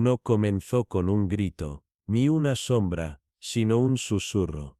no comenzó con un grito, ni una sombra, sino un susurro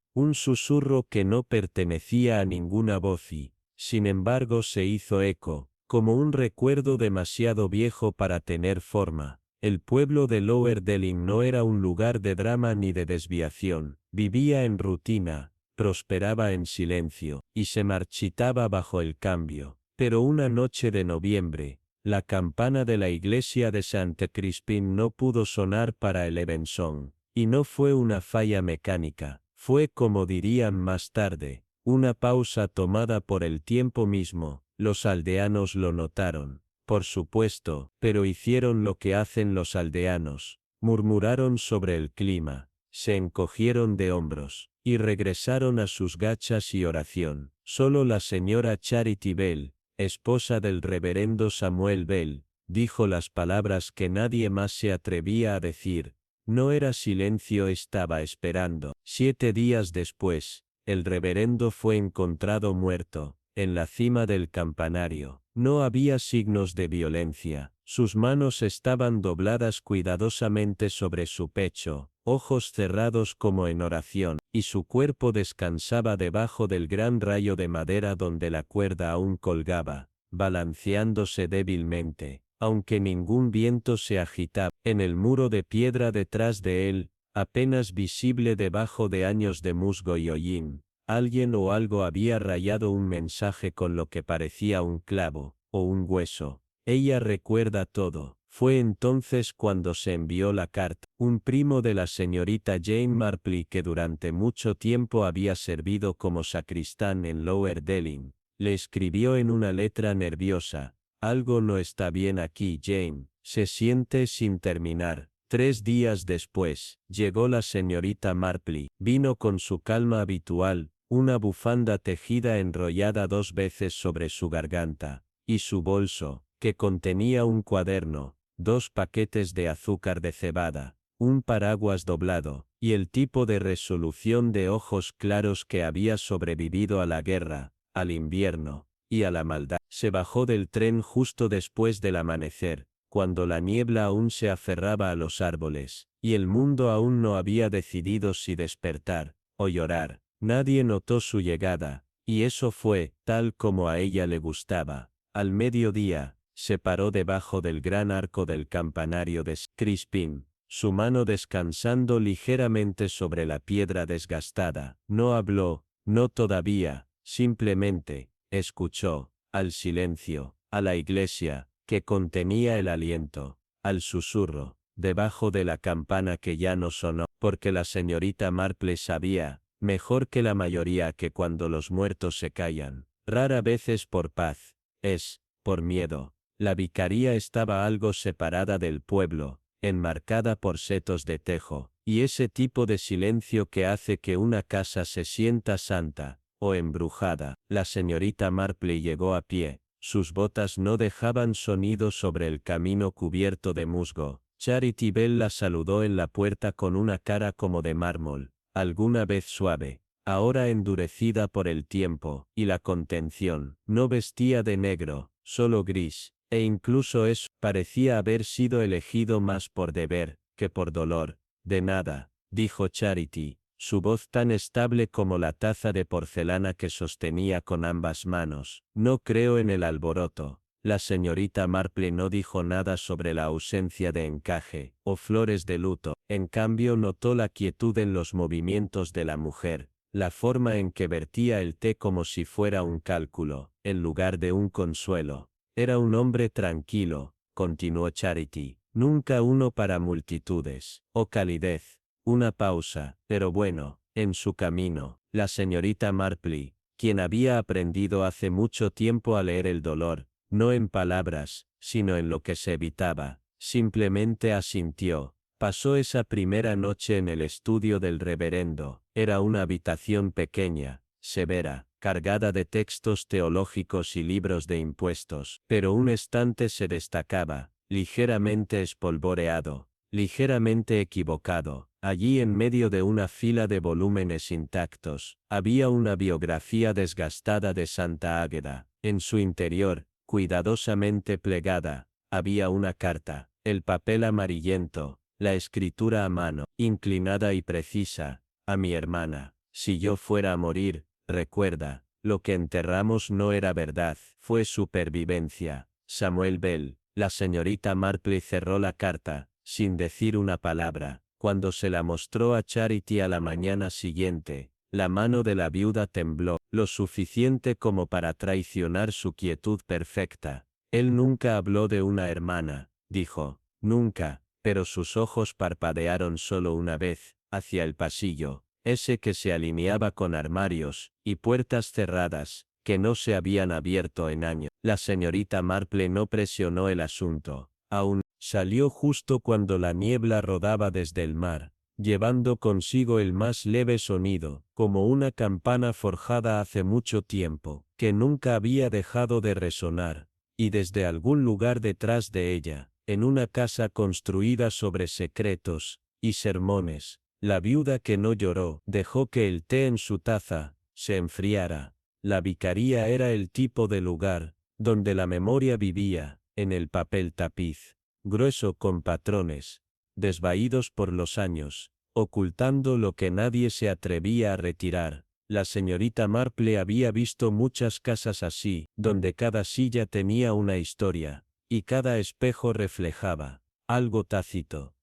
que no pertenecía a ninguna voz y, sin embargo, se hizo eco, como un recuerdo demasiado viejo para tener forma. El pueblo de Lower Delin no era un lugar de drama ni de desviación, vivía en rutina, prosperaba en silencio, y se marchitaba bajo el cambio. Pero una noche de noviembre, la campana de la iglesia de St. Crispin no pudo sonar para el evensong, y no fue una falla mecánica, fue, como dirían más tarde, una pausa tomada por el tiempo mismo. Los aldeanos lo notaron, por supuesto, pero hicieron lo que hacen los aldeanos, murmuraron sobre el clima, se encogieron de hombros, y regresaron a sus gachas y oración. Solo la señora Charity Bell, esposa del reverendo Samuel Bell, dijo las palabras que nadie más se atrevía a decir. No era silencio, estaba esperando. 7 días después, el reverendo fue encontrado muerto, en la cima del campanario. No había signos de violencia, sus manos estaban dobladas cuidadosamente sobre su pecho, ojos cerrados como en oración, y su cuerpo descansaba debajo del gran rayo de madera donde la cuerda aún colgaba, balanceándose débilmente, aunque ningún viento se agitaba. En el muro de piedra detrás de él, apenas visible debajo de años de musgo y hollín, alguien o algo había rayado un mensaje con lo que parecía un clavo, o un hueso. Ella recuerda todo. Fue entonces cuando se envió la carta. Un primo de la señorita Jane Marpley, que durante mucho tiempo había servido como sacristán en Lower Delin, le escribió en una letra nerviosa: algo no está bien aquí, Jane. Se siente sin terminar. 3 días después, llegó la señorita Marpley. Vino con su calma habitual, una bufanda tejida enrollada 2 veces sobre su garganta, y su bolso, que contenía un cuaderno, 2 paquetes de azúcar de cebada, un paraguas doblado, y el tipo de resolución de ojos claros que había sobrevivido a la guerra, al invierno, y a la maldad. Se bajó del tren justo después del amanecer, cuando la niebla aún se aferraba a los árboles, y el mundo aún no había decidido si despertar, o llorar. Nadie notó su llegada, y eso fue, tal como a ella le gustaba. Al mediodía, se paró debajo del gran arco del campanario de Crispin, su mano descansando ligeramente sobre la piedra desgastada. No habló, no todavía, simplemente, escuchó, al silencio, a la iglesia, que contenía el aliento, al susurro, debajo de la campana que ya no sonó, porque la señorita Marple sabía, mejor que la mayoría, que cuando los muertos se callan, rara vez es por paz, es, por miedo. La vicaría estaba algo separada del pueblo, enmarcada por setos de tejo, y ese tipo de silencio que hace que una casa se sienta santa, o embrujada. La señorita Marpley llegó a pie, sus botas no dejaban sonido sobre el camino cubierto de musgo. Charity Bell la saludó en la puerta con una cara como de mármol, alguna vez suave, ahora endurecida por el tiempo y la contención. No vestía de negro, solo gris, e incluso eso parecía haber sido elegido más por deber que por dolor. De nada, dijo Charity, su voz tan estable como la taza de porcelana que sostenía con ambas manos. No creo en el alboroto. La señorita Marple no dijo nada sobre la ausencia de encaje o flores de luto. En cambio notó la quietud en los movimientos de la mujer, la forma en que vertía el té como si fuera un cálculo, en lugar de un consuelo. Era un hombre tranquilo, continuó Charity, nunca uno para multitudes, o calidez. Una pausa, pero bueno, en su camino, la señorita Marpley, quien había aprendido hace mucho tiempo a leer el dolor, no en palabras, sino en lo que se evitaba, simplemente asintió. Pasó esa primera noche en el estudio del reverendo. Era una habitación pequeña, severa, cargada de textos teológicos y libros de impuestos, pero un estante se destacaba, ligeramente espolvoreado, ligeramente equivocado. Allí, en medio de una fila de volúmenes intactos, había una biografía desgastada de Santa Águeda. En su interior, cuidadosamente plegada, había una carta. El papel amarillento, la escritura a mano, inclinada y precisa. A mi hermana, si yo fuera a morir, recuerda, lo que enterramos no era verdad, fue supervivencia. Samuel Bell. La señorita Marple cerró la carta, sin decir una palabra. Cuando se la mostró a Charity a la mañana siguiente, la mano de la viuda tembló, lo suficiente como para traicionar su quietud perfecta. Él nunca habló de una hermana, dijo, nunca, pero sus ojos parpadearon solo una vez, hacia el pasillo, ese que se alineaba con armarios y puertas cerradas, que no se habían abierto en años. La señorita Marple no presionó el asunto, aún salió justo cuando la niebla rodaba desde el mar, llevando consigo el más leve sonido, como una campana forjada hace mucho tiempo, que nunca había dejado de resonar, y desde algún lugar detrás de ella, en una casa construida sobre secretos y sermones, la viuda que no lloró dejó que el té en su taza se enfriara. La vicaría era el tipo de lugar donde la memoria vivía, en el papel tapiz, grueso con patrones, desvaídos por los años, ocultando lo que nadie se atrevía a retirar. La señorita Marple había visto muchas casas así, donde cada silla tenía una historia, y cada espejo reflejaba algo tácito.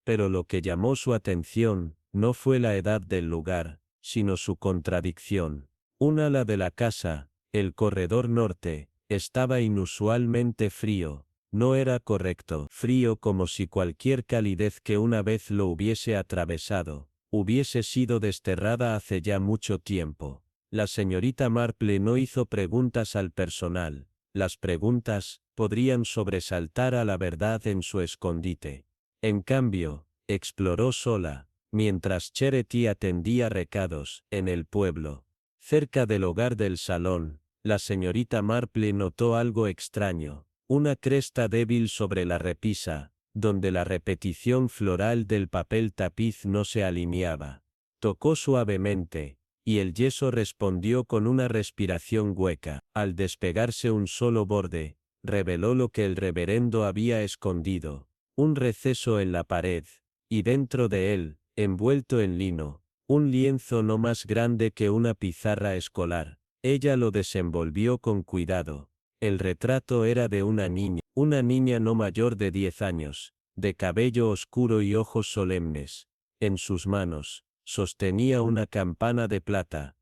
Pero lo que llamó su atención no fue la edad del lugar, sino su contradicción. Un ala de la casa, el corredor norte, estaba inusualmente frío. No era correcto, frío como si cualquier calidez que una vez lo hubiese atravesado, hubiese sido desterrada hace ya mucho tiempo. La señorita Marple no hizo preguntas al personal. Las preguntas podrían sobresaltar a la verdad en su escondite. En cambio, exploró sola, mientras Charity atendía recados en el pueblo. Cerca del hogar del salón, la señorita Marple notó algo extraño, una cresta débil sobre la repisa, donde la repetición floral del papel tapiz no se alineaba. Tocó suavemente, y el yeso respondió con una respiración hueca. Al despegarse un solo borde, reveló lo que el reverendo había escondido, un receso en la pared, y dentro de él, envuelto en lino, un lienzo no más grande que una pizarra escolar. Ella lo desenvolvió con cuidado. El retrato era de una niña no mayor de 10 años, de cabello oscuro y ojos solemnes. En sus manos, sostenía una campana de plata.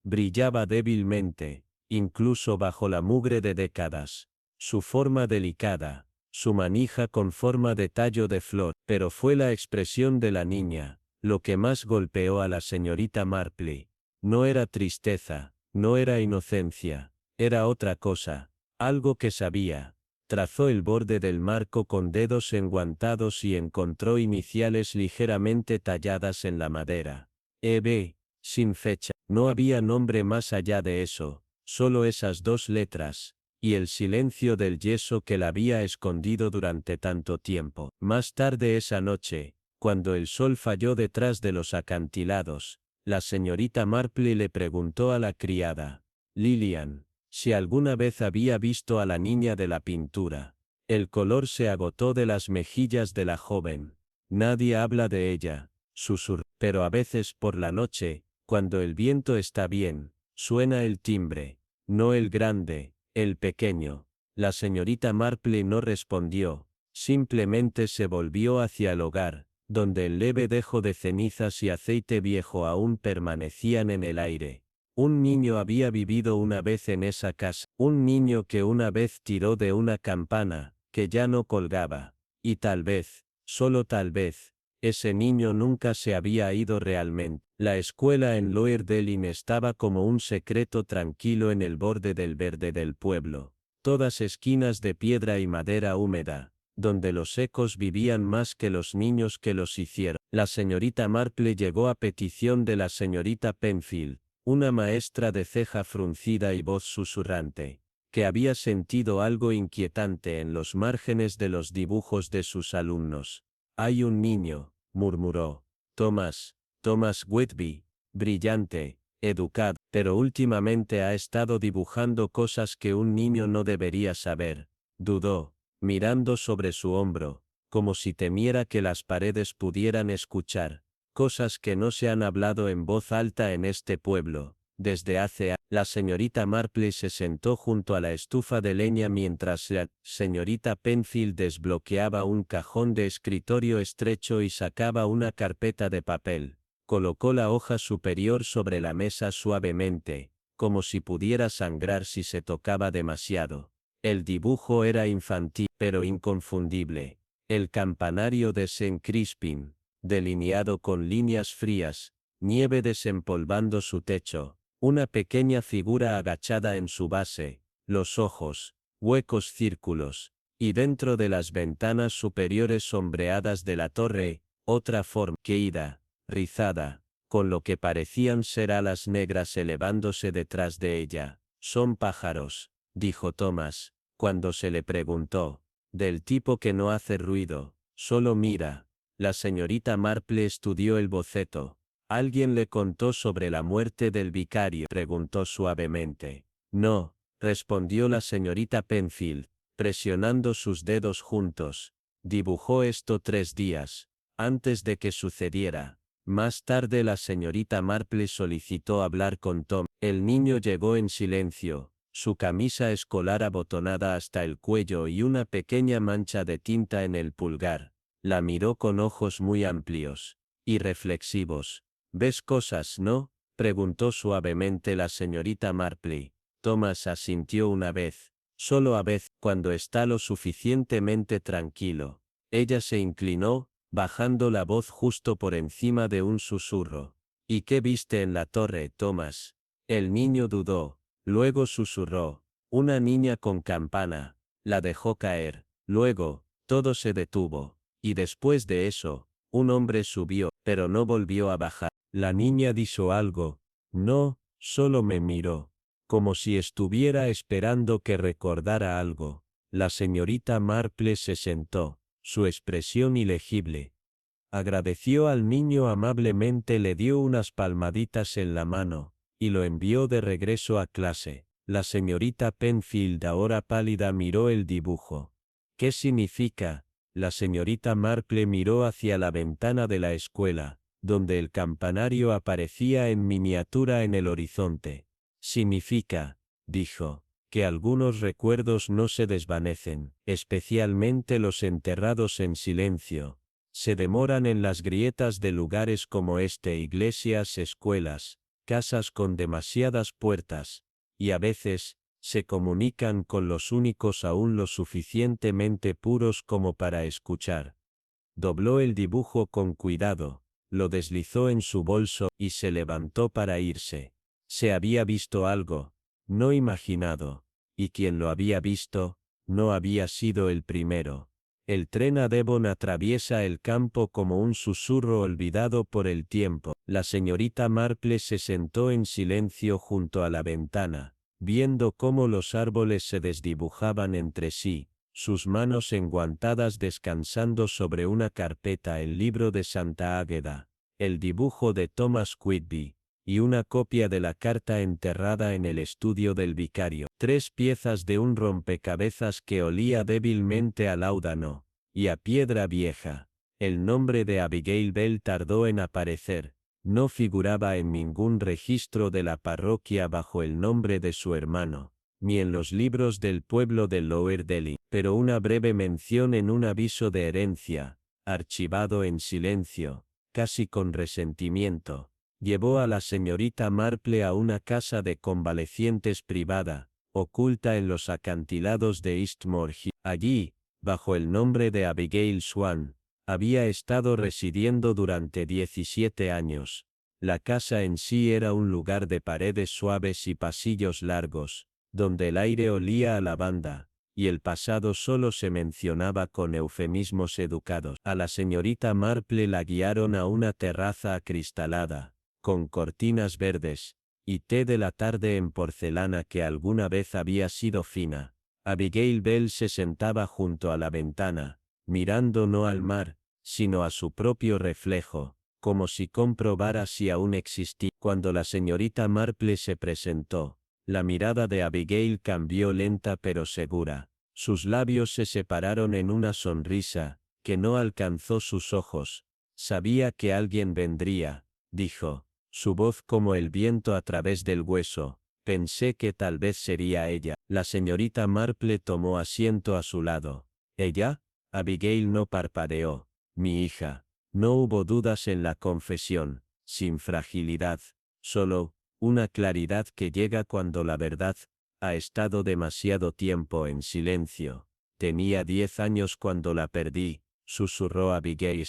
Brillaba débilmente, incluso bajo la mugre de décadas. Su forma delicada, su manija con forma de tallo de flor, pero fue la expresión de la niña, lo que más golpeó a la señorita Marple. No era tristeza, no era inocencia, era otra cosa, algo que sabía. Trazó el borde del marco con dedos enguantados y encontró iniciales ligeramente talladas en la madera. E.B., sin fecha. No había nombre más allá de eso, solo esas dos letras, y el silencio del yeso que la había escondido durante tanto tiempo. Más tarde esa noche, cuando el sol falló detrás de los acantilados, la señorita Marple le preguntó a la criada, Lillian, si alguna vez había visto a la niña de la pintura. El color se agotó de las mejillas de la joven. Nadie habla de ella, susurró, pero a veces por la noche, cuando el viento está bien, suena el timbre, no el grande, el pequeño. La señorita Marple no respondió, simplemente se volvió hacia el hogar, donde el leve dejo de cenizas y aceite viejo aún permanecían en el aire. Un niño había vivido una vez en esa casa, un niño que una vez tiró de una campana, que ya no colgaba, y tal vez, solo tal vez, ese niño nunca se había ido realmente. La escuela en Lower Delin estaba como un secreto tranquilo en el borde del verde del pueblo, todas esquinas de piedra y madera húmeda, donde los ecos vivían más que los niños que los hicieron. La señorita Marple llegó a petición de la señorita Penfield, una maestra de ceja fruncida y voz susurrante, que había sentido algo inquietante en los márgenes de los dibujos de sus alumnos. Hay un niño, murmuró. Thomas Whitby, brillante, educado, pero últimamente ha estado dibujando cosas que un niño no debería saber. Dudó, mirando sobre su hombro, como si temiera que las paredes pudieran escuchar cosas que no se han hablado en voz alta en este pueblo. Desde hace años, la señorita Marple se sentó junto a la estufa de leña mientras la señorita Penfield desbloqueaba un cajón de escritorio estrecho y sacaba una carpeta de papel. Colocó la hoja superior sobre la mesa suavemente, como si pudiera sangrar si se tocaba demasiado. El dibujo era infantil, pero inconfundible. El campanario de St. Crispin, delineado con líneas frías, nieve desempolvando su techo, una pequeña figura agachada en su base, los ojos, huecos círculos, y dentro de las ventanas superiores sombreadas de la torre, otra forma caída, rizada, con lo que parecían ser alas negras elevándose detrás de ella. Son pájaros, dijo Thomas, cuando se le preguntó, del tipo que no hace ruido, solo mira. La señorita Marple estudió el boceto. ¿Alguien le contó sobre la muerte del vicario?, preguntó suavemente. No, respondió la señorita Penfield, presionando sus dedos juntos. Dibujó esto 3 días antes de que sucediera. Más tarde la señorita Marple solicitó hablar con Tom. El niño llegó en silencio, su camisa escolar abotonada hasta el cuello y una pequeña mancha de tinta en el pulgar. La miró con ojos muy amplios y reflexivos. ¿Ves cosas, no?, preguntó suavemente la señorita Marple. Thomas asintió una vez, solo a vez, cuando está lo suficientemente tranquilo. Ella se inclinó, bajando la voz justo por encima de un susurro. ¿Y qué viste en la torre, Thomas? El niño dudó, luego susurró, una niña con campana. La dejó caer. Luego, todo se detuvo. Y después de eso, un hombre subió, pero no volvió a bajar. La niña dijo algo. No, solo me miró, como si estuviera esperando que recordara algo. La señorita Marple se sentó, su expresión ilegible. Agradeció al niño amablemente, le dio unas palmaditas en la mano, y lo envió de regreso a clase. La señorita Penfield, ahora pálida, miró el dibujo. ¿Qué significa? La señorita Marple miró hacia la ventana de la escuela, donde el campanario aparecía en miniatura en el horizonte. Significa, dijo, que algunos recuerdos no se desvanecen, especialmente los enterrados en silencio. Se demoran en las grietas de lugares como este, iglesias, escuelas, casas con demasiadas puertas, y a veces, se comunican con los únicos aún lo suficientemente puros como para escuchar. Dobló el dibujo con cuidado, lo deslizó en su bolso y se levantó para irse. Se había visto algo, no imaginado, y quien lo había visto, no había sido el primero. El tren a Devon atraviesa el campo como un susurro olvidado por el tiempo. La señorita Marple se sentó en silencio junto a la ventana, viendo cómo los árboles se desdibujaban entre sí, sus manos enguantadas descansando sobre una carpeta, el libro de Santa Águeda, el dibujo de Thomas Whitby, y una copia de la carta enterrada en el estudio del vicario. 3 piezas de un rompecabezas que olía débilmente a láudano y a piedra vieja. El nombre de Abigail Bell tardó en aparecer. No figuraba en ningún registro de la parroquia bajo el nombre de su hermano, ni en los libros del pueblo de Lower Delhi, pero una breve mención en un aviso de herencia, archivado en silencio, casi con resentimiento, llevó a la señorita Marple a una casa de convalecientes privada, oculta en los acantilados de Eastmore Hill. Allí, bajo el nombre de Abigail Swan, había estado residiendo durante 17 años. La casa en sí era un lugar de paredes suaves y pasillos largos, donde el aire olía a lavanda, y el pasado solo se mencionaba con eufemismos educados. A la señorita Marple la guiaron a una terraza acristalada, con cortinas verdes, y té de la tarde en porcelana que alguna vez había sido fina. Abigail Bell se sentaba junto a la ventana, mirando no al mar, sino a su propio reflejo, como si comprobara si aún existía. Cuando la señorita Marple se presentó, la mirada de Abigail cambió lenta pero segura. Sus labios se separaron en una sonrisa, que no alcanzó sus ojos. Sabía que alguien vendría, dijo, su voz como el viento a través del hueso. Pensé que tal vez sería ella. La señorita Marple tomó asiento a su lado. ¿Ella? Abigail no parpadeó. Mi hija. No hubo dudas en la confesión, sin fragilidad, solo una claridad que llega cuando la verdad ha estado demasiado tiempo en silencio. Tenía 10 años cuando la perdí, susurró Abigail.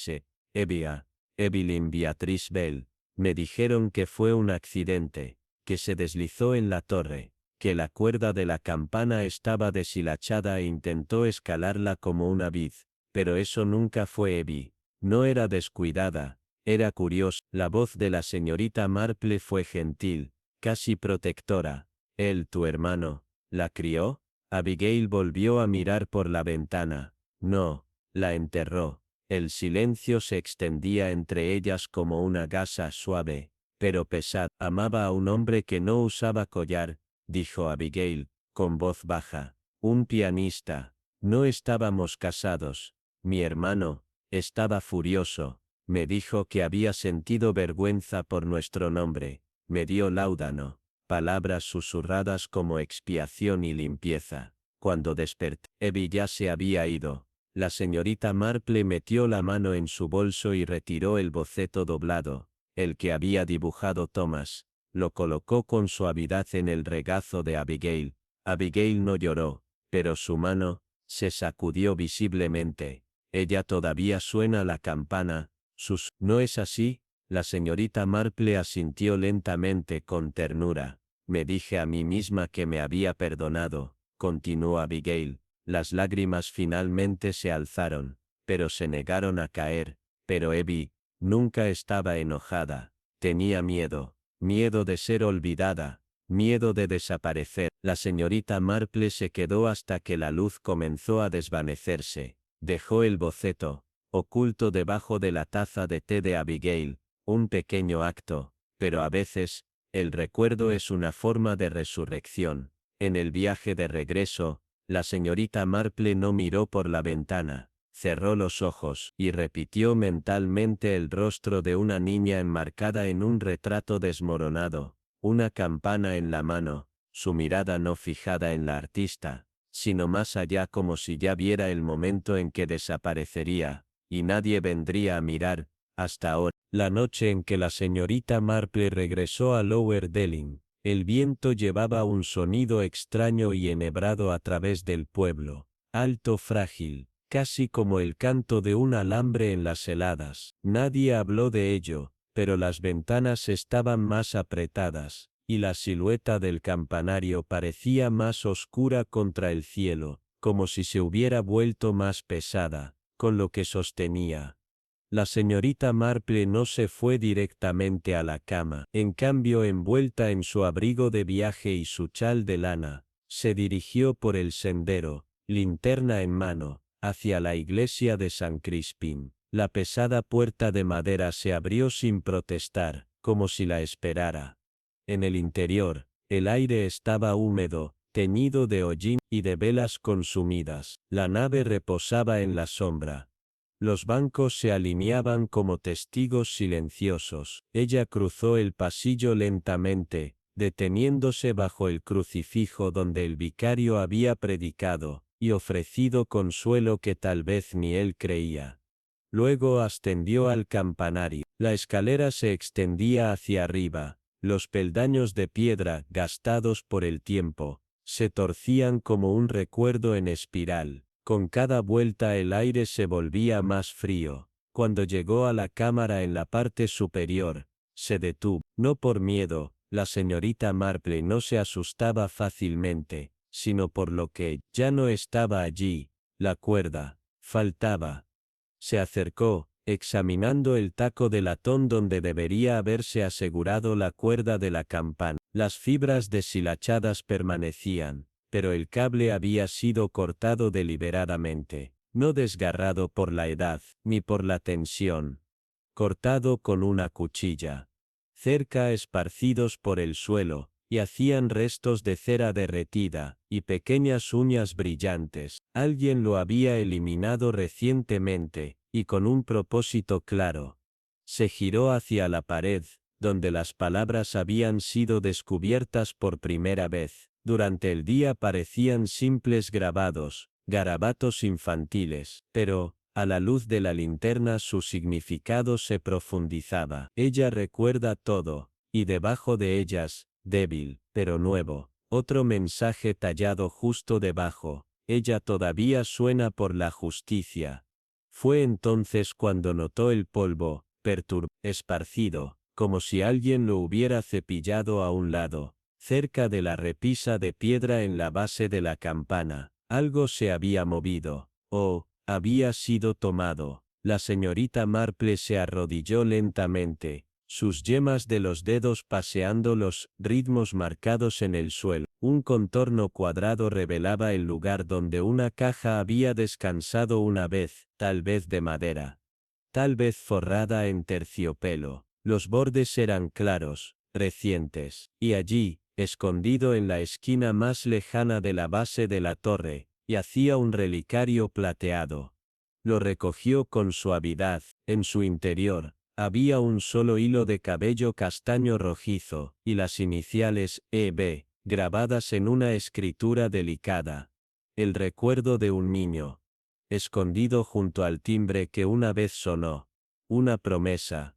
Evelyn Beatrice Bell. Me dijeron que fue un accidente, que se deslizó en la torre, que la cuerda de la campana estaba deshilachada e intentó escalarla como una vid, pero eso nunca fue Abby. No era descuidada, era curiosa. La voz de la señorita Marple fue gentil, casi protectora. Él, tu hermano, ¿la crió? Abigail volvió a mirar por la ventana. No, la enterró. El silencio se extendía entre ellas como una gasa suave, pero pesada. Amaba a un hombre que no usaba collar, dijo Abigail, con voz baja. Un pianista. No estábamos casados. Mi hermano estaba furioso. Me dijo que había sentido vergüenza por nuestro nombre. Me dio láudano. Palabras susurradas como expiación y limpieza. Cuando desperté, Abby ya se había ido. La señorita Marple metió la mano en su bolso y retiró el boceto doblado, el que había dibujado Thomas. Lo colocó con suavidad en el regazo de Abigail. Abigail no lloró, pero su mano se sacudió visiblemente. Ella todavía suena la campana. ¿No es así? La señorita Marple asintió lentamente con ternura. Me dije a mí misma que me había perdonado, continuó Abigail. Las lágrimas finalmente se alzaron, pero se negaron a caer. Pero Abby nunca estaba enojada. Tenía miedo, miedo de ser olvidada, miedo de desaparecer. La señorita Marple se quedó hasta que la luz comenzó a desvanecerse. Dejó el boceto, oculto debajo de la taza de té de Abigail, un pequeño acto, pero a veces, el recuerdo es una forma de resurrección. En el viaje de regreso, la señorita Marple no miró por la ventana, cerró los ojos y repitió mentalmente el rostro de una niña enmarcada en un retrato desmoronado, una campana en la mano, su mirada no fijada en la artista, sino más allá como si ya viera el momento en que desaparecería, y nadie vendría a mirar, hasta ahora. La noche en que la señorita Marple regresó a Lower Delling, el viento llevaba un sonido extraño y enhebrado a través del pueblo, alto, frágil, casi como el canto de un alambre en las heladas. Nadie habló de ello, pero las ventanas estaban más apretadas, y la silueta del campanario parecía más oscura contra el cielo, como si se hubiera vuelto más pesada, con lo que sostenía. La señorita Marple no se fue directamente a la cama. En cambio, envuelta en su abrigo de viaje y su chal de lana, se dirigió por el sendero, linterna en mano, hacia la iglesia de San Crispín. La pesada puerta de madera se abrió sin protestar, como si la esperara. En el interior, el aire estaba húmedo, teñido de hollín y de velas consumidas. La nave reposaba en la sombra. Los bancos se alineaban como testigos silenciosos. Ella cruzó el pasillo lentamente, deteniéndose bajo el crucifijo donde el vicario había predicado, y ofrecido consuelo que tal vez ni él creía. Luego ascendió al campanario. La escalera se extendía hacia arriba. Los peldaños de piedra, gastados por el tiempo, se torcían como un recuerdo en espiral. Con cada vuelta el aire se volvía más frío. Cuando llegó a la cámara en la parte superior, se detuvo. No por miedo, la señorita Marple no se asustaba fácilmente, sino por lo que ya no estaba allí. La cuerda faltaba. Se acercó, examinando el taco de latón donde debería haberse asegurado la cuerda de la campana. Las fibras deshilachadas permanecían, pero el cable había sido cortado deliberadamente, no desgarrado por la edad, ni por la tensión. Cortado con una cuchilla. Cerca, esparcidos por el suelo, y hacían restos de cera derretida, y pequeñas uñas brillantes. Alguien lo había eliminado recientemente, y con un propósito claro. Se giró hacia la pared, donde las palabras habían sido descubiertas por primera vez. Durante el día parecían simples grabados, garabatos infantiles, pero, a la luz de la linterna su significado se profundizaba. Ella recuerda todo, y debajo de ellas, débil, pero nuevo, otro mensaje tallado justo debajo: ella todavía suena por la justicia. Fue entonces cuando notó el polvo, esparcido, como si alguien lo hubiera cepillado a un lado, cerca de la repisa de piedra en la base de la campana. Algo se había movido, o había sido tomado. La señorita Marple se arrodilló lentamente, sus yemas de los dedos paseando los ritmos marcados en el suelo. Un contorno cuadrado revelaba el lugar donde una caja había descansado una vez, tal vez de madera, tal vez forrada en terciopelo. Los bordes eran claros, recientes, y allí, escondido en la esquina más lejana de la base de la torre, yacía un relicario plateado. Lo recogió con suavidad. En su interior, había un solo hilo de cabello castaño rojizo, y las iniciales E.B., grabadas en una escritura delicada. El recuerdo de un niño, escondido junto al timbre que una vez sonó. Una promesa.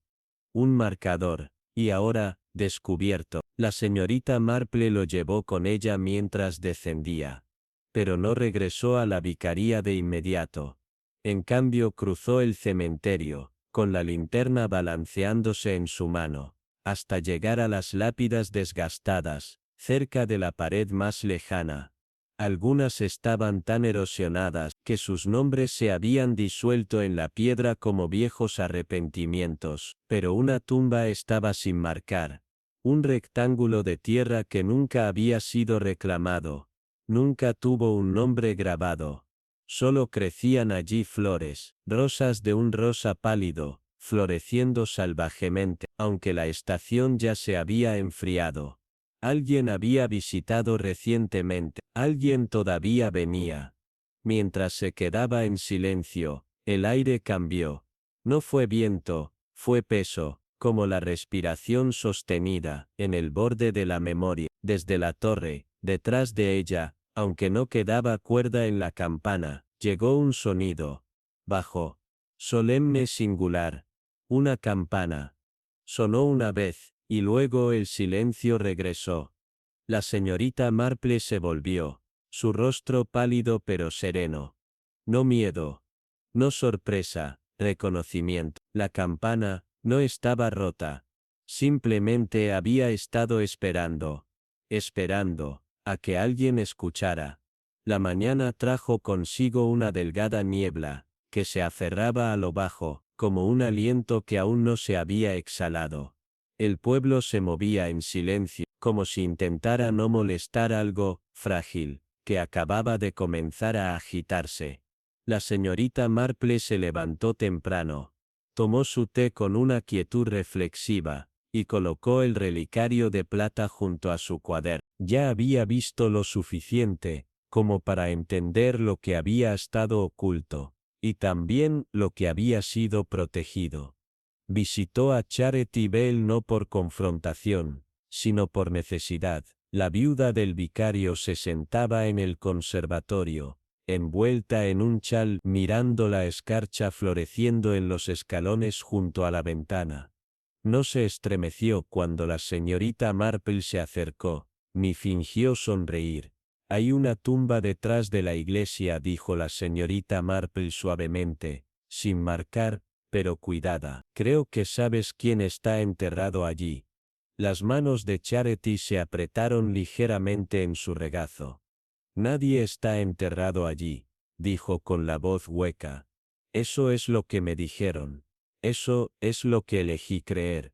Un marcador. Y ahora, descubierto. La señorita Marple lo llevó con ella mientras descendía. Pero no regresó a la vicaría de inmediato. En cambio cruzó el cementerio, con la linterna balanceándose en su mano, hasta llegar a las lápidas desgastadas, cerca de la pared más lejana. Algunas estaban tan erosionadas que sus nombres se habían disuelto en la piedra como viejos arrepentimientos, pero una tumba estaba sin marcar. Un rectángulo de tierra que nunca había sido reclamado. Nunca tuvo un nombre grabado. Solo crecían allí flores, rosas de un rosa pálido, floreciendo salvajemente, aunque la estación ya se había enfriado. Alguien había visitado recientemente, alguien todavía venía. Mientras se quedaba en silencio, el aire cambió. No fue viento, fue peso, como la respiración sostenida, en el borde de la memoria. Desde la torre, detrás de ella, aunque no quedaba cuerda en la campana, llegó un sonido. Bajo. Solemne singular. Una campana. Sonó una vez, y luego el silencio regresó. La señorita Marple se volvió, su rostro pálido pero sereno. No miedo. No sorpresa, reconocimiento. La campana no estaba rota. Simplemente había estado esperando. Esperando a que alguien escuchara. La mañana trajo consigo una delgada niebla, que se aferraba a lo bajo, como un aliento que aún no se había exhalado. El pueblo se movía en silencio, como si intentara no molestar algo frágil, que acababa de comenzar a agitarse. La señorita Marple se levantó temprano. Tomó su té con una quietud reflexiva, y colocó el relicario de plata junto a su cuaderno. Ya había visto lo suficiente, como para entender lo que había estado oculto, y también lo que había sido protegido. Visitó a Charity Bell no por confrontación, sino por necesidad. La viuda del vicario se sentaba en el conservatorio, envuelta en un chal, mirando la escarcha floreciendo en los escalones junto a la ventana. No se estremeció cuando la señorita Marple se acercó, ni fingió sonreír. Hay una tumba detrás de la iglesia, dijo la señorita Marple suavemente, sin marcar, pero cuidada. Creo que sabes quién está enterrado allí. Las manos de Charity se apretaron ligeramente en su regazo. Nadie está enterrado allí, dijo con la voz hueca. Eso es lo que me dijeron. Eso es lo que elegí creer.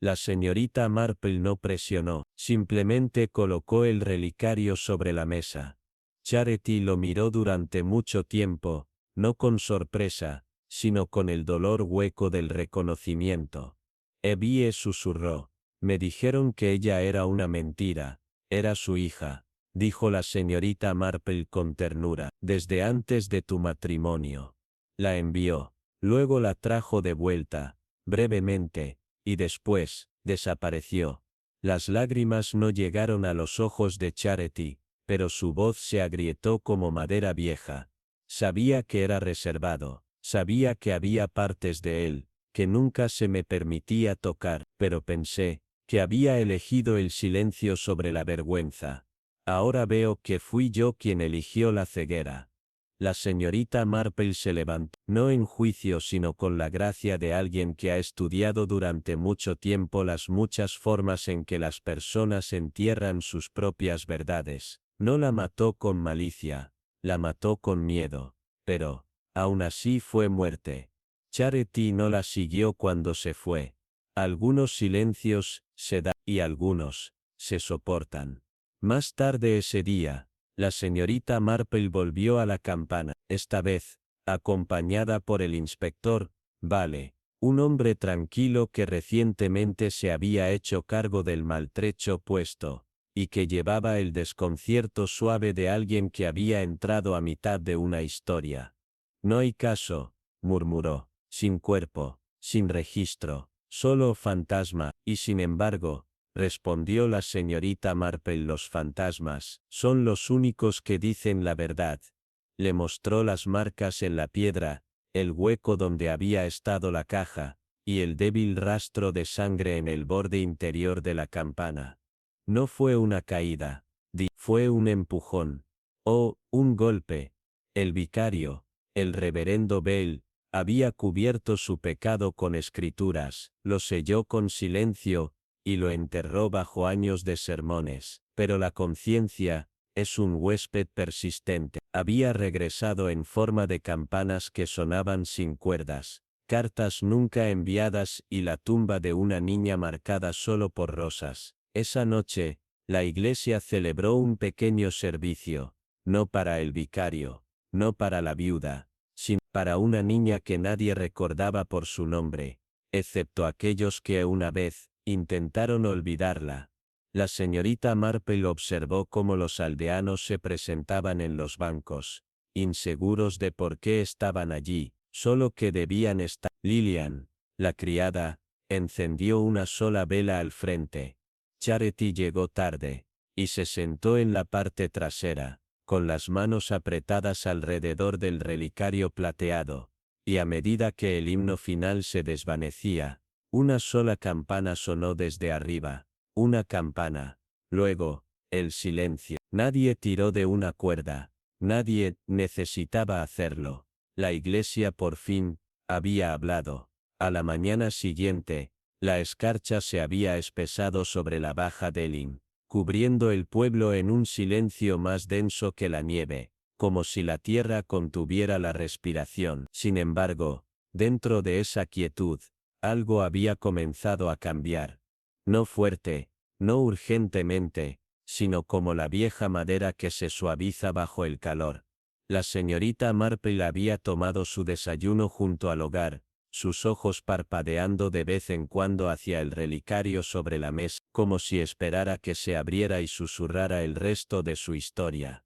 La señorita Marple no presionó, simplemente colocó el relicario sobre la mesa. Charity lo miró durante mucho tiempo, no con sorpresa, sino con el dolor hueco del reconocimiento. Evie susurró. Me dijeron que ella era una mentira. Era su hija, dijo la señorita Marple con ternura, desde antes de tu matrimonio. La envió. Luego la trajo de vuelta, brevemente, y después, desapareció. Las lágrimas no llegaron a los ojos de Charity, pero su voz se agrietó como madera vieja. Sabía que era reservado, sabía que había partes de él, que nunca se me permitía tocar, pero pensé, que había elegido el silencio sobre la vergüenza. Ahora veo que fui yo quien eligió la ceguera. La señorita Marple se levantó, no en juicio sino con la gracia de alguien que ha estudiado durante mucho tiempo las muchas formas en que las personas entierran sus propias verdades. No la mató con malicia, la mató con miedo, pero, aún así fue muerte. Charity no la siguió cuando se fue. Algunos silencios se dan y algunos se soportan. Más tarde ese día, la señorita Marple volvió a la campana, esta vez, acompañada por el inspector Vale, un hombre tranquilo que recientemente se había hecho cargo del maltrecho puesto, y que llevaba el desconcierto suave de alguien que había entrado a mitad de una historia. No hay caso, murmuró, sin cuerpo, sin registro, solo fantasma, y sin embargo, respondió la señorita Marple, los fantasmas son los únicos que dicen la verdad. Le mostró las marcas en la piedra, el hueco donde había estado la caja, y el débil rastro de sangre en el borde interior de la campana. No fue una caída, fue un empujón. O, un golpe. El vicario, el reverendo Bell, había cubierto su pecado con escrituras, lo selló con silencio, y lo enterró bajo años de sermones, pero la conciencia, es un huésped persistente. Había regresado en forma de campanas que sonaban sin cuerdas, cartas nunca enviadas y la tumba de una niña marcada solo por rosas. Esa noche, la iglesia celebró un pequeño servicio, no para el vicario, no para la viuda, sino para una niña que nadie recordaba por su nombre, excepto aquellos que una vez intentaron olvidarla. La señorita Marple observó cómo los aldeanos se presentaban en los bancos, inseguros de por qué estaban allí, solo que debían estar. Lillian, la criada, encendió una sola vela al frente. Charity llegó tarde, y se sentó en la parte trasera, con las manos apretadas alrededor del relicario plateado, y a medida que el himno final se desvanecía, una sola campana sonó desde arriba. Una campana. Luego, el silencio. Nadie tiró de una cuerda. Nadie necesitaba hacerlo. La iglesia por fin había hablado. A la mañana siguiente, la escarcha se había espesado sobre la baja Delin, cubriendo el pueblo en un silencio más denso que la nieve, como si la tierra contuviera la respiración. Sin embargo, dentro de esa quietud, algo había comenzado a cambiar. No fuerte, no urgentemente, sino como la vieja madera que se suaviza bajo el calor. La señorita Marple había tomado su desayuno junto al hogar, sus ojos parpadeando de vez en cuando hacia el relicario sobre la mesa, como si esperara que se abriera y susurrara el resto de su historia.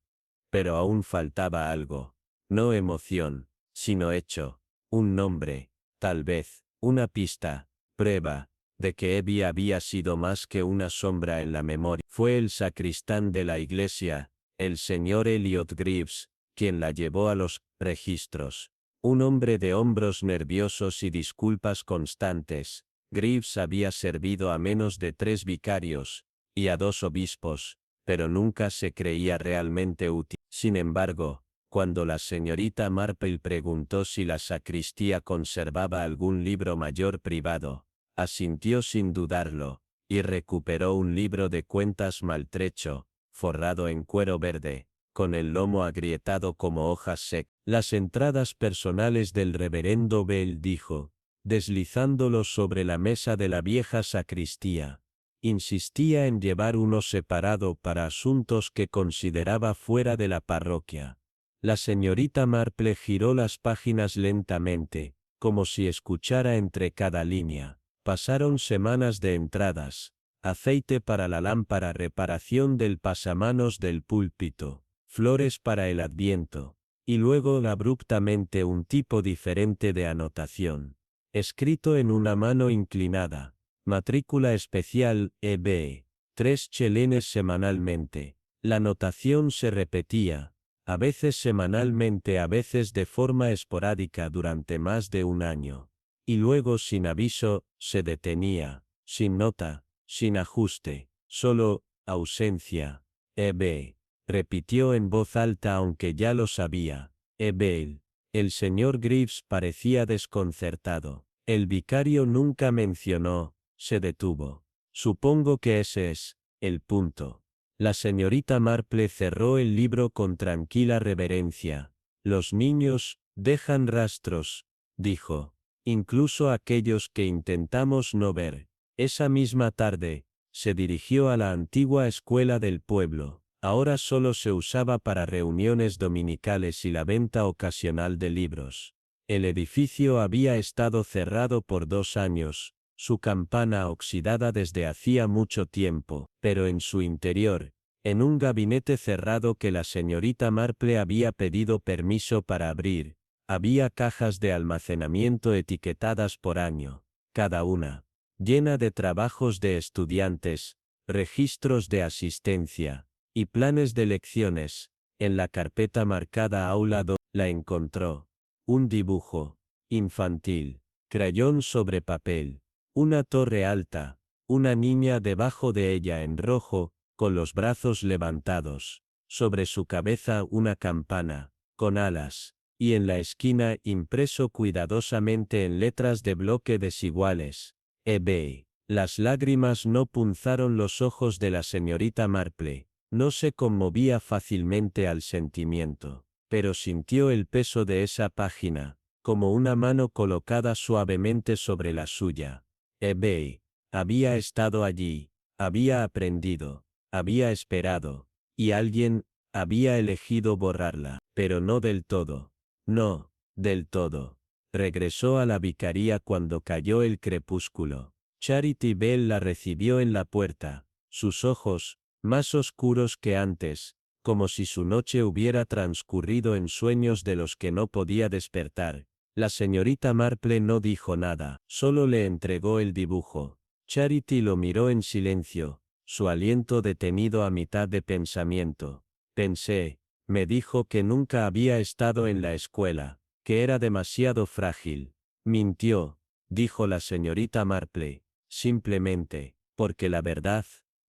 Pero aún faltaba algo. No emoción, sino hecho, un nombre, tal vez, una pista, prueba, de que Abby había sido más que una sombra en la memoria. Fue el sacristán de la iglesia, el señor Elliot Greaves, quien la llevó a los registros. Un hombre de hombros nerviosos y disculpas constantes. Greaves había servido a menos de 3 vicarios, y a 2 obispos, pero nunca se creía realmente útil. Sin embargo, cuando la señorita Marple preguntó si la sacristía conservaba algún libro mayor privado, asintió sin dudarlo, y recuperó un libro de cuentas maltrecho, forrado en cuero verde, con el lomo agrietado como hojas secas. Las entradas personales del reverendo Bell, dijo, deslizándolo sobre la mesa de la vieja sacristía. Insistía en llevar uno separado para asuntos que consideraba fuera de la parroquia. La señorita Marple giró las páginas lentamente, como si escuchara entre cada línea. Pasaron semanas de entradas, aceite para la lámpara, reparación del pasamanos del púlpito, flores para el Adviento. Y luego abruptamente un tipo diferente de anotación. Escrito en una mano inclinada. Matrícula especial, EB. 3 chelines semanalmente. La notación se repetía, a veces semanalmente, a veces de forma esporádica durante más de un año. Y luego sin aviso, se detenía, sin nota, sin ajuste, solo, ausencia. EB. Repitió en voz alta aunque ya lo sabía. Ebel. El señor Greaves parecía desconcertado. El vicario nunca mencionó, se detuvo. Supongo que ese es, el punto. La señorita Marple cerró el libro con tranquila reverencia. Los niños, dejan rastros, dijo. Incluso aquellos que intentamos no ver. Esa misma tarde, se dirigió a la antigua escuela del pueblo. Ahora solo se usaba para reuniones dominicales y la venta ocasional de libros. El edificio había estado cerrado por 2 años, su campana oxidada desde hacía mucho tiempo, pero en su interior, en un gabinete cerrado que la señorita Marple había pedido permiso para abrir, había cajas de almacenamiento etiquetadas por año, cada una, llena de trabajos de estudiantes, registros de asistencia, y planes de lecciones. En la carpeta marcada Aula 2 la encontró. Un dibujo infantil, crayón sobre papel, una torre alta, una niña debajo de ella en rojo, con los brazos levantados, sobre su cabeza una campana, con alas, y en la esquina impreso cuidadosamente en letras de bloque desiguales, EB. Las lágrimas no punzaron los ojos de la señorita Marple. No se conmovía fácilmente al sentimiento, pero sintió el peso de esa página, como una mano colocada suavemente sobre la suya. Ebay había estado allí, había aprendido, había esperado, y alguien había elegido borrarla, pero no del todo. No, del todo. Regresó a la vicaría cuando cayó el crepúsculo. Charity Bell la recibió en la puerta, sus ojos, más oscuros que antes, como si su noche hubiera transcurrido en sueños de los que no podía despertar. La señorita Marple no dijo nada, solo le entregó el dibujo. Charity lo miró en silencio, su aliento detenido a mitad de pensamiento. Pensé, me dijo que nunca había estado en la escuela, que era demasiado frágil. Mintió, dijo la señorita Marple, simplemente, porque la verdad,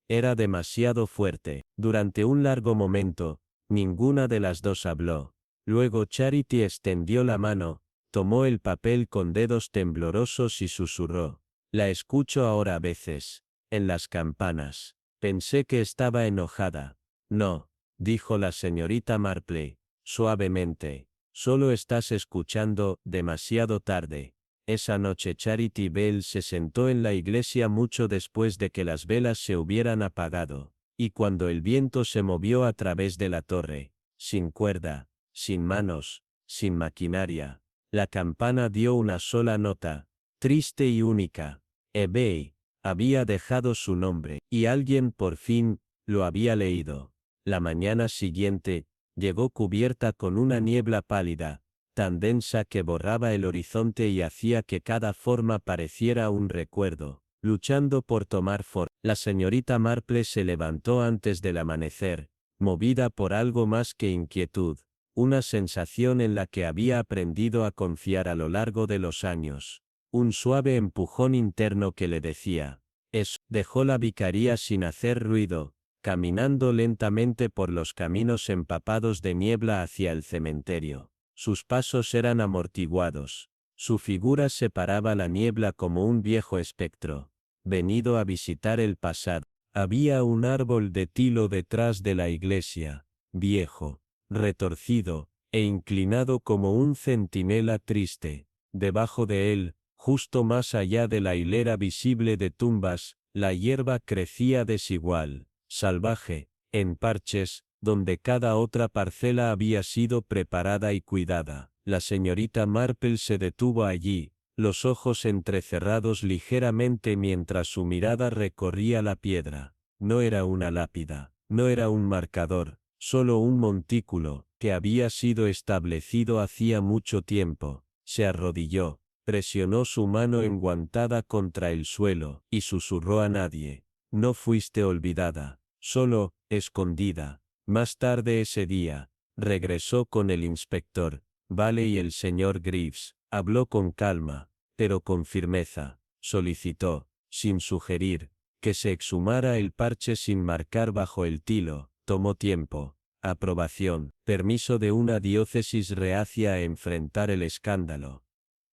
era demasiado fuerte. Durante un largo momento, ninguna de las dos habló. Luego Charity extendió la mano, tomó el papel con dedos temblorosos y susurró. La escucho ahora a veces, en las campanas. Pensé que estaba enojada. No, dijo la señorita Marple, suavemente. Solo estás escuchando, demasiado tarde. Esa noche Charity Bell se sentó en la iglesia mucho después de que las velas se hubieran apagado, y cuando el viento se movió a través de la torre, sin cuerda, sin manos, sin maquinaria, la campana dio una sola nota, triste y única. Ebay había dejado su nombre, y alguien por fin lo había leído. La mañana siguiente, llegó cubierta con una niebla pálida, tan densa que borraba el horizonte y hacía que cada forma pareciera un recuerdo, luchando por tomar forma. La señorita Marple se levantó antes del amanecer, movida por algo más que inquietud, una sensación en la que había aprendido a confiar a lo largo de los años, un suave empujón interno que le decía, dejó la vicaría sin hacer ruido, caminando lentamente por los caminos empapados de niebla hacia el cementerio. Sus pasos eran amortiguados. Su figura separaba la niebla como un viejo espectro, venido a visitar el pasado. Había un árbol de tilo detrás de la iglesia, viejo, retorcido, e inclinado como un centinela triste. Debajo de él, justo más allá de la hilera visible de tumbas, la hierba crecía desigual, salvaje, en parches, donde cada otra parcela había sido preparada y cuidada. La señorita Marple se detuvo allí, los ojos entrecerrados ligeramente mientras su mirada recorría la piedra. No era una lápida, no era un marcador, solo un montículo, que había sido establecido hacía mucho tiempo. Se arrodilló, presionó su mano enguantada contra el suelo, y susurró a nadie. No fuiste olvidada, solo, escondida. Más tarde ese día, regresó con el inspector Vale y el señor Greaves. Habló con calma, pero con firmeza. Solicitó, sin sugerir, que se exhumara el parche sin marcar bajo el tilo. Tomó tiempo, aprobación, permiso de una diócesis reacia a enfrentar el escándalo.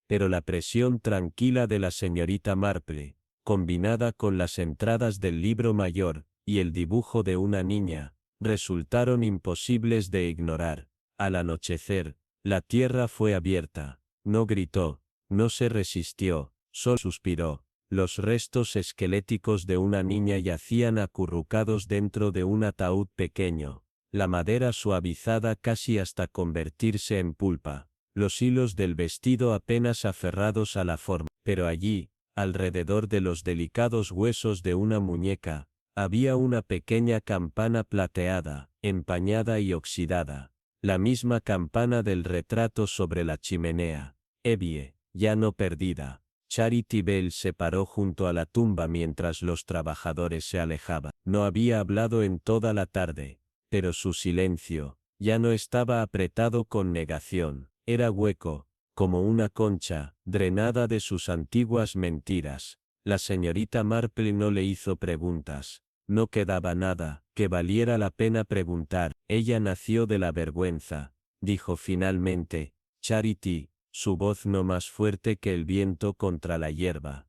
Pero la presión tranquila de la señorita Marple, combinada con las entradas del libro mayor, y el dibujo de una niña, resultaron imposibles de ignorar. Al anochecer, la tierra fue abierta. No gritó, no se resistió, solo suspiró. Los restos esqueléticos de una niña yacían acurrucados dentro de un ataúd pequeño, la madera suavizada casi hasta convertirse en pulpa, los hilos del vestido apenas aferrados a la forma, pero allí, alrededor de los delicados huesos de una muñeca, había una pequeña campana plateada, empañada y oxidada, la misma campana del retrato sobre la chimenea. Evie, ya no perdida. Charity Bell se paró junto a la tumba mientras los trabajadores se alejaban. No había hablado en toda la tarde, pero su silencio, ya no estaba apretado con negación, era hueco, como una concha, drenada de sus antiguas mentiras. La señorita Marple no le hizo preguntas. No quedaba nada que valiera la pena preguntar. Ella nació de la vergüenza, dijo finalmente, Charity, su voz no más fuerte que el viento contra la hierba.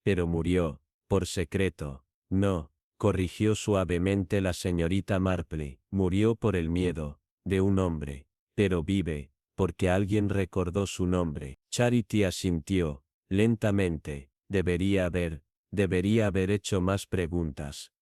Pero murió, por secreto. No, corrigió suavemente la señorita Marple, murió por el miedo de un hombre, pero vive, porque alguien recordó su nombre. Charity asintió, lentamente. Debería haber hecho más preguntas.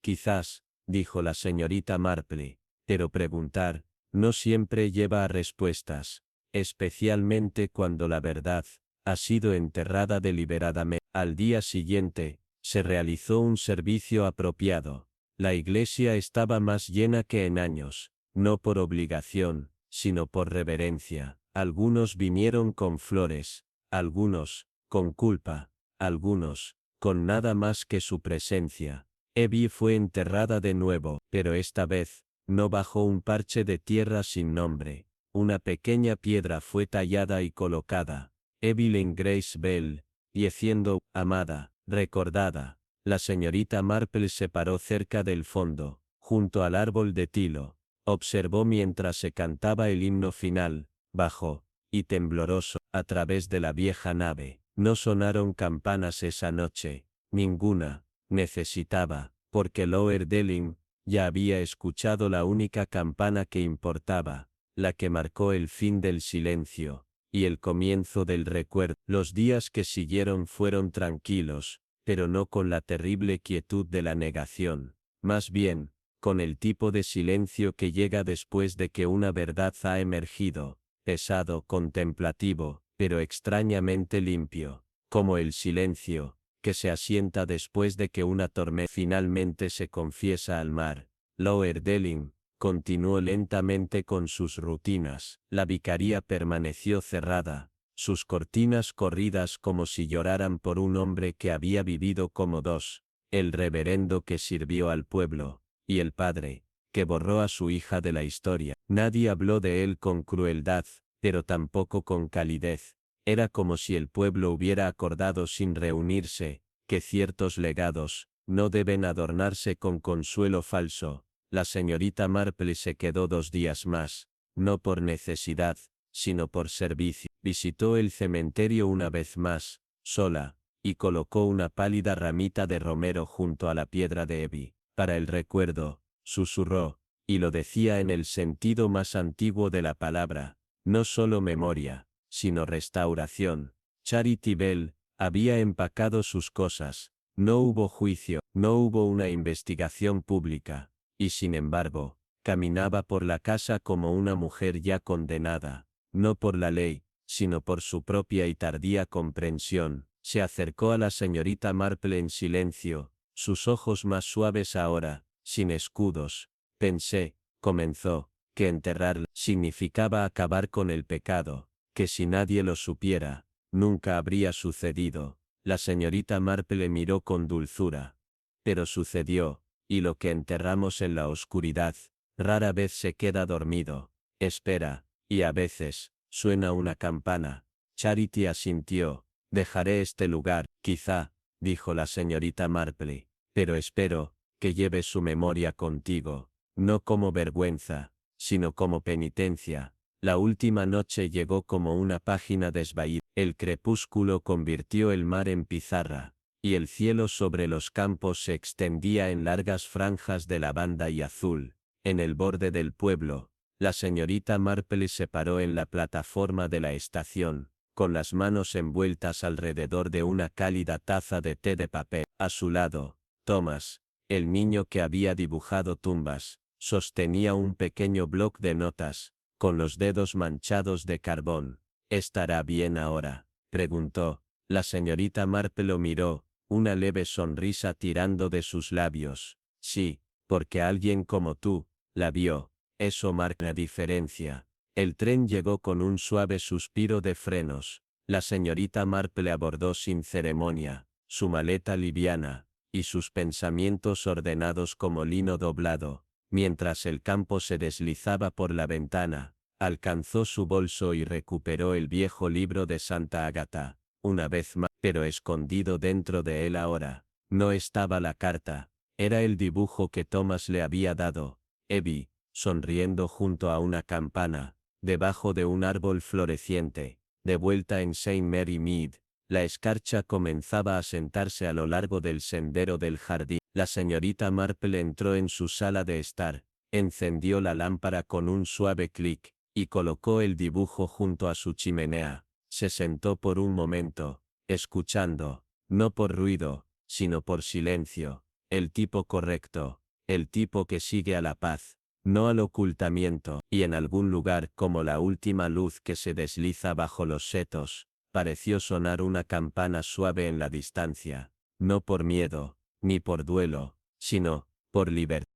Quizás, dijo la señorita Marple, pero preguntar, no siempre lleva a respuestas, especialmente cuando la verdad ha sido enterrada deliberadamente. Al día siguiente, se realizó un servicio apropiado. La iglesia estaba más llena que en años, no por obligación, sino por reverencia. Algunos vinieron con flores, algunos, con culpa, algunos, con nada más que su presencia. Evie fue enterrada de nuevo, pero esta vez, no bajo un parche de tierra sin nombre. Una pequeña piedra fue tallada y colocada. Evelyn Grace Bell, diciendo, amada, recordada. La señorita Marple se paró cerca del fondo, junto al árbol de tilo. Observó mientras se cantaba el himno final, bajo, y tembloroso, a través de la vieja nave. No sonaron campanas esa noche, ninguna. Necesitaba, porque Lower Delling ya había escuchado la única campana que importaba, la que marcó el fin del silencio, y el comienzo del recuerdo. Los días que siguieron fueron tranquilos, pero no con la terrible quietud de la negación, más bien, con el tipo de silencio que llega después de que una verdad ha emergido, pesado, contemplativo, pero extrañamente limpio, como el silencio que se asienta después de que una tormenta finalmente se confiesa al mar. Lower Delling continuó lentamente con sus rutinas. La vicaría permaneció cerrada, sus cortinas corridas como si lloraran por un hombre que había vivido como dos, el reverendo que sirvió al pueblo, y el padre, que borró a su hija de la historia. Nadie habló de él con crueldad, pero tampoco con calidez. Era como si el pueblo hubiera acordado sin reunirse, que ciertos legados no deben adornarse con consuelo falso. La señorita Marple se quedó 2 días más, no por necesidad, sino por servicio. Visitó el cementerio una vez más, sola, y colocó una pálida ramita de romero junto a la piedra de Evie. Para el recuerdo, susurró, y lo decía en el sentido más antiguo de la palabra, no solo memoria, sino restauración. Charity Bell había empacado sus cosas. No hubo juicio, no hubo una investigación pública, y sin embargo, caminaba por la casa como una mujer ya condenada, no por la ley, sino por su propia y tardía comprensión. Se acercó a la señorita Marple en silencio, sus ojos más suaves ahora, sin escudos. Pensé, comenzó, que enterrarla significaba acabar con el pecado, que si nadie lo supiera, nunca habría sucedido. La señorita Marple miró con dulzura. Pero sucedió, y lo que enterramos en la oscuridad, rara vez se queda dormido. Espera, y a veces, suena una campana. Charity asintió. Dejaré este lugar, quizá, dijo la señorita Marple, pero espero, que lleves su memoria contigo, no como vergüenza, sino como penitencia. La última noche llegó como una página desvaída. El crepúsculo convirtió el mar en pizarra, y el cielo sobre los campos se extendía en largas franjas de lavanda y azul. En el borde del pueblo, la señorita Marple se paró en la plataforma de la estación, con las manos envueltas alrededor de una cálida taza de té de papel. A su lado, Thomas, el niño que había dibujado tumbas, sostenía un pequeño bloc de notas, con los dedos manchados de carbón. ¿Estará bien ahora?, preguntó. La señorita Marple lo miró, una leve sonrisa tirando de sus labios. Sí, porque alguien como tú, la vio. Eso marca la diferencia. El tren llegó con un suave suspiro de frenos. La señorita Marple abordó sin ceremonia, su maleta liviana, y sus pensamientos ordenados como lino doblado. Mientras el campo se deslizaba por la ventana, alcanzó su bolso y recuperó el viejo libro de Santa Ágata. Una vez más, pero escondido dentro de él ahora, no estaba la carta, era el dibujo que Thomas le había dado. Evie, sonriendo junto a una campana, debajo de un árbol floreciente, de vuelta en Saint Mary Mead, la escarcha comenzaba a sentarse a lo largo del sendero del jardín. La señorita Marple entró en su sala de estar, encendió la lámpara con un suave clic, y colocó el dibujo junto a su chimenea. Se sentó por un momento, escuchando, no por ruido, sino por silencio, el tipo correcto, el tipo que sigue a la paz, no al ocultamiento, y en algún lugar como la última luz que se desliza bajo los setos, pareció sonar una campana suave en la distancia, no por miedo, ni por duelo, sino, por libertad.